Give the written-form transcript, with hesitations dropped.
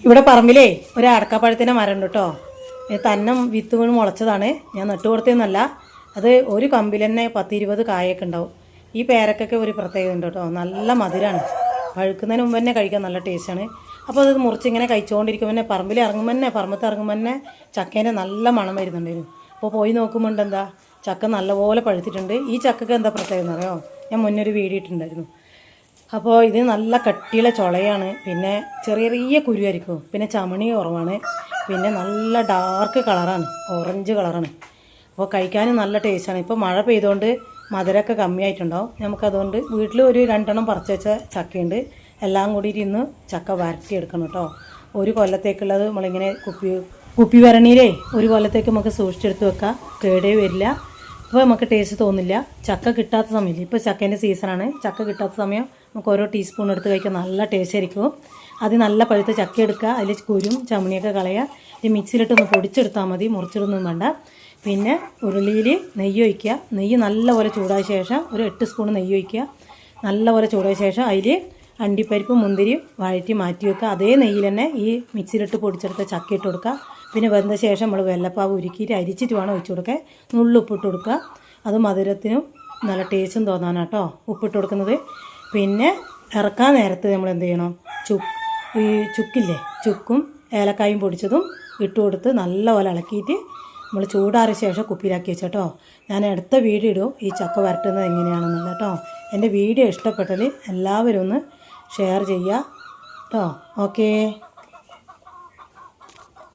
ഇവിടെ പറമ്പിലേ ഒരു അടക്കാപ്പഴത്തിൻ്റെ മരം ഉണ്ട് കേട്ടോ. തന്നെ വിത്ത് വീണ് മുളച്ചതാണ്. ഞാൻ നട്ടു കൊടുത്തതെന്നല്ല. അത് ഒരു കമ്പിൽ തന്നെ 10-20 കായൊക്കെ ഉണ്ടാവും. ഈ പേരക്കൊക്കെ ഒരു പ്രത്യേകത ഉണ്ട് കേട്ടോ. നല്ല മധുരമാണ്. പഴുക്കുന്നതിന് മുമ്പ് തന്നെ കഴിക്കാൻ നല്ല ടേസ്റ്റാണ്. അപ്പോൾ അത് മുറിച്ചിങ്ങനെ കഴിച്ചുകൊണ്ടിരിക്കുമ്പോൾ തന്നെ പറമ്പിൽ ഇറങ്ങുമ്പോൾ തന്നെ പറമ്പത്ത് ഇറങ്ങുമ്പോൾ തന്നെ ചക്കേൻ്റെ നല്ല മണം വരുന്നുണ്ടായിരുന്നു. അപ്പോൾ പോയി നോക്കുമ്പോൾ എന്താ ചക്ക നല്ലപോലെ പഴുത്തിട്ടുണ്ട്. ഈ ചക്കക്ക് എന്താ പ്രത്യേകത എന്നറിയോ? ഞാൻ മുന്നേ ഒരു വീഡിയോ ഇട്ടിട്ടുണ്ടായിരുന്നു. അപ്പോൾ ഇത് നല്ല കട്ടിയുള്ള ചുളയാണ്. പിന്നെ ചെറിയ ചെറിയ കുരുവായിരിക്കും. പിന്നെ ചമണി കുറവാണ്. പിന്നെ നല്ല ഡാർക്ക് കളറാണ്, ഓറഞ്ച് കളറാണ്. അപ്പോൾ കഴിക്കാനും നല്ല ടേസ്റ്റാണ്. ഇപ്പോൾ മഴ പെയ്തുകൊണ്ട് മധുരമൊക്കെ കമ്മിയായിട്ടുണ്ടാവും. നമുക്കതുകൊണ്ട് വീട്ടിൽ ഒരു 2 എണ്ണം പറിച്ച് വെച്ച ചക്കയുണ്ട്. എല്ലാം കൂടിയിട്ട് ഇന്ന് ചക്ക വരട്ടിയെടുക്കണം കേട്ടോ. ഒരു കൊല്ലത്തേക്കുള്ളത് നമ്മളിങ്ങനെ കുപ്പി വരണിയിലേ ഒരു കൊല്ലത്തേക്ക് നമുക്ക് സൂക്ഷിച്ചെടുത്ത് വെക്കാം. കേടേ വരില്ല. അപ്പോൾ നമുക്ക് ടേസ്റ്റ് തോന്നില്ല. ചക്ക കിട്ടാത്ത സമയമില്ല, ഇപ്പോൾ ചക്കേൻ്റെ സീസണാണ്. ചക്ക കിട്ടാത്ത സമയം നമുക്ക് ഓരോ ടീസ്പൂൺ എടുത്ത് കഴിക്കാൻ നല്ല ടേസ്റ്റ് ആയിരിക്കും. അത് നല്ല പഴുത്ത ചക്ക എടുക്കുക, അതിൽ കുരും ചമണിയൊക്കെ കളയുക. ഇത് മിക്സിയിലിട്ടൊന്ന് പൊടിച്ചെടുത്താൽ മതി, മുറിച്ചിടൊന്നും വേണ്ട. പിന്നെ ഉരുളിയിൽ നെയ്യ് ഒഴിക്കുക. നെയ്യ് നല്ലപോലെ ചൂടായ ശേഷം ഒരു 8 സ്പൂൺ നെയ്യ് ഒഴിക്കുക. നല്ലപോലെ ചൂടായ ശേഷം അതിൽ അണ്ടിപ്പരിപ്പ് മുന്തിരി വഴറ്റി മാറ്റി വെക്കുക. അതേ നെയ്യിൽ തന്നെ ഈ മിക്സിയിലിട്ട് പൊടിച്ചെടുത്ത ചക്ക ഇട്ട് കൊടുക്കുക. പിന്നെ വെന്ത ശേഷം നമ്മൾ വെള്ളപ്പാവ് ഉരുക്കിയിട്ട് അരിച്ചിട്ട് വേണം ഒഴിച്ചു കൊടുക്കുക. നുള്ളുപ്പിട്ട് കൊടുക്കുക. അത് മധുരത്തിനും നല്ല ടേസ്റ്റും തോന്നാനാട്ടോ ഉപ്പിട്ട് കൊടുക്കുന്നത്. പിന്നെ ഇറക്കാൻ നേരത്ത് നമ്മൾ എന്ത് ചെയ്യണം? ഈ ചുക്കില്ലേ, ചുക്കും ഏലക്കായും പൊടിച്ചതും ഇട്ട് കൊടുത്ത് നല്ലപോലെ ഇളക്കിയിട്ട് നമ്മൾ ചൂടാറിയ ശേഷം കുപ്പിയിലാക്കി വെച്ചോട്ടോ. ഞാൻ അടുത്ത വീഡിയോ ഇടും ഈ ചക്ക വരട്ടുന്നത് എങ്ങനെയാണെന്നുള്ള കേട്ടോ. എൻ്റെ വീഡിയോ ഇഷ്ടപ്പെട്ടാൽ എല്ലാവരും ഒന്ന് ഷെയർ ചെയ്യുക കേട്ടോ. ഓക്കേ.